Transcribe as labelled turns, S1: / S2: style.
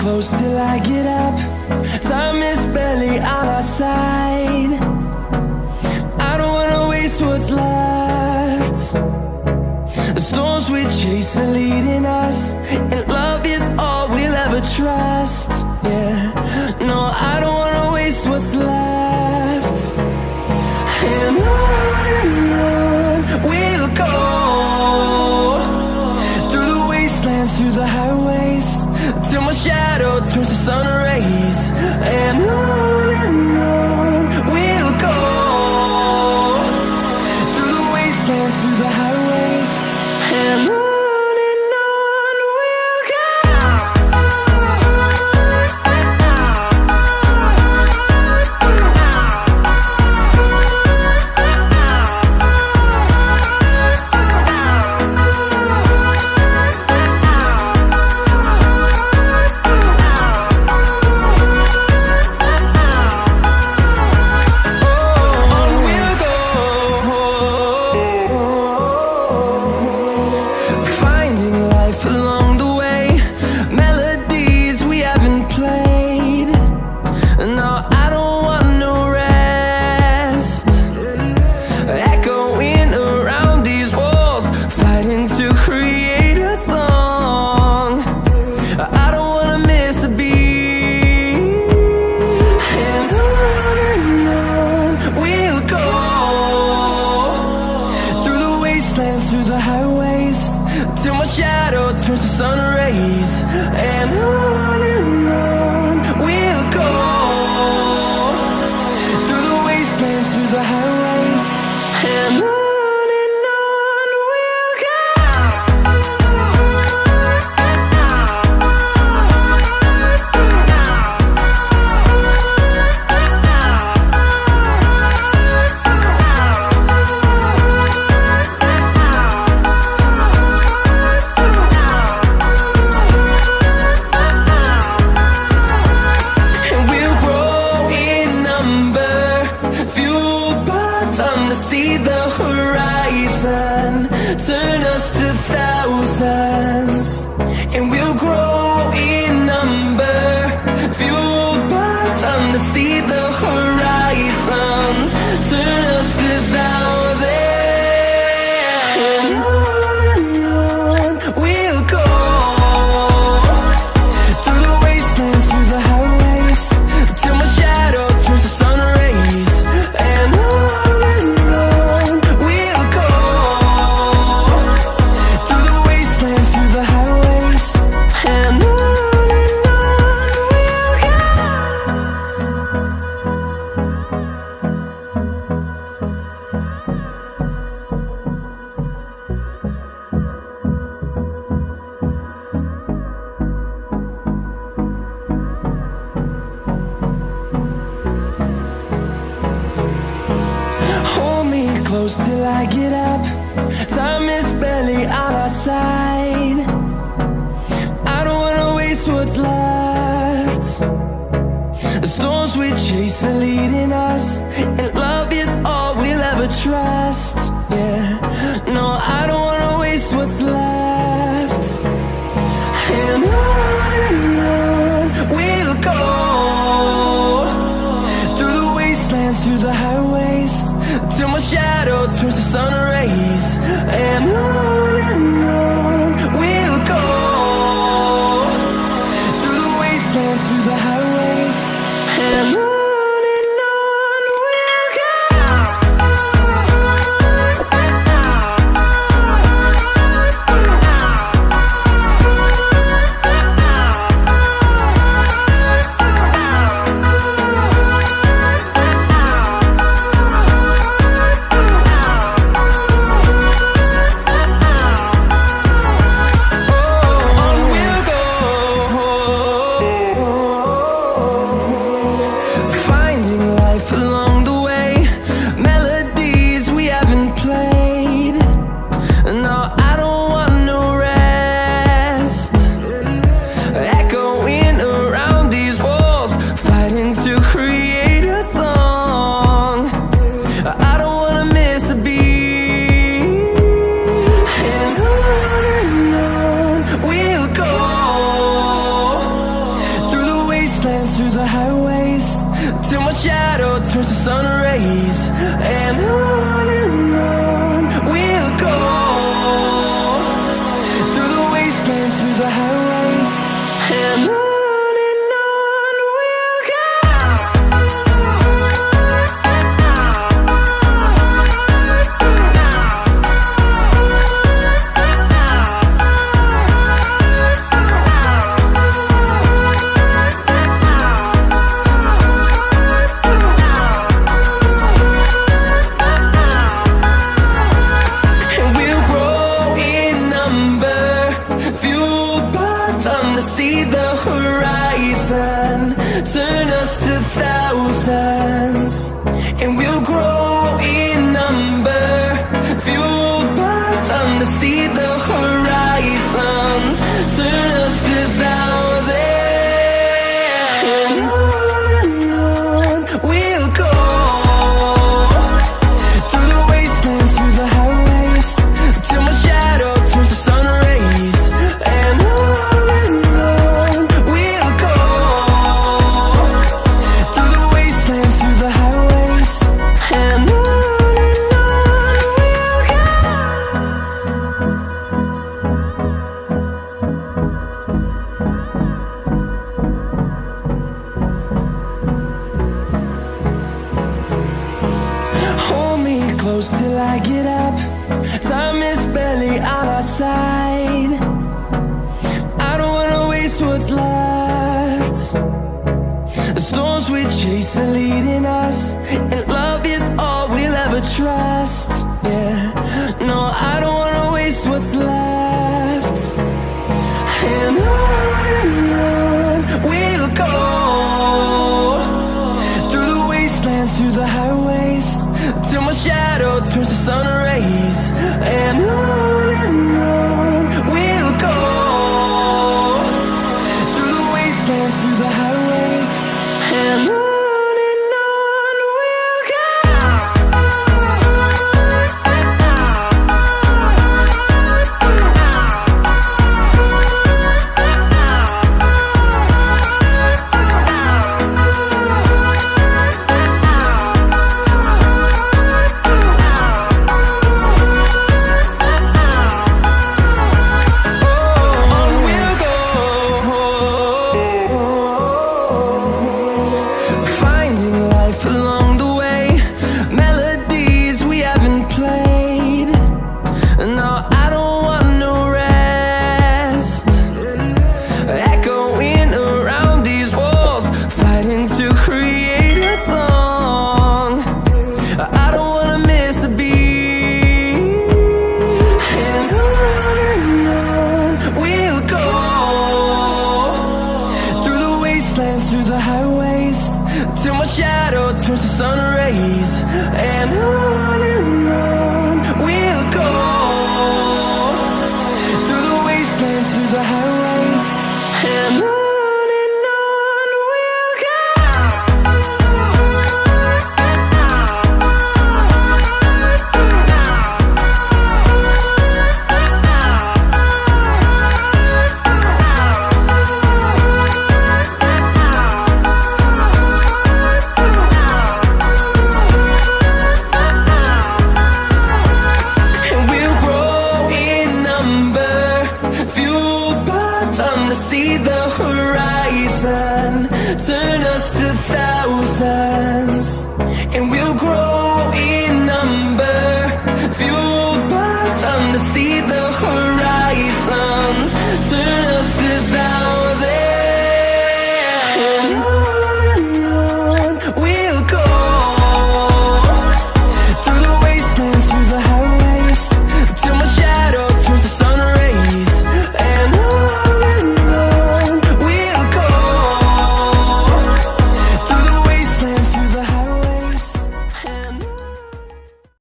S1: close till I get up. Time is barely on our side. I don't wanna waste what's left. The storms we chase are leading us, and love is all we'll ever trust. Yeah, no, I don't wanna waste what's left. And on we'll go, through the wastelands, through the highways, till my shadow turns to sun rays. And on we'll go, through the wastelands, through the highways, and on we'll go. Through the highways, till my shadow turns to sun rays. And on we'll go, through the wastelands, through the highways, and on we'll go. See the horizon, turn us to thousands, and we'll grow in number, fueled by them to see the horizon, turn us to thousands. And on we'll go, through the wastelands, through the highways, till my shadow turns to sun rays. And close till I get up. Time is barely on our side. I don't wanna waste what's left. The storms we chase are leading us, and love is all we'll ever trust. Yeah, no, I don't wanna waste what's left. And on we'll go, through the wastelands, through the highways, till my shadow turns to sun rays. And on we'll go, through the wastelands, through the highways, and on we'll go. shadow turns to sun rays. And on we'll go, through the wastelands, through the highways. And on we'll go. And we'll grow in number, fueled by them to see the horizon, turn us to thousands. And we'll grow in number, fueled by them to see the horizon, turn us to thousands. And on we'll go, through the wastelands, through the highways, till my shadow turns to sun rays. And on we'll go, through the wastelands, through the highways. And on we'll go. Hold me close till I get up. Time is barely on our side. I don't wanna waste what's left. The storms we chase are leading us, and love is all we'll ever trust. Yeah, no, I don't wanna waste what's left. And on we'll go, through the wastelands, through the highways, till my shadow turns to sun rays. And on we'll go, through the wastelands, through the highways. And on we'll go. On we'll go, finding life along the way, melodies we haven't played. No, I don't want no rest, echoing around these walls, fighting to create a song. I don't wanna miss a beat. And on we'll go, through the wastelands, through the highways, till my shadow turns to sun rays. And on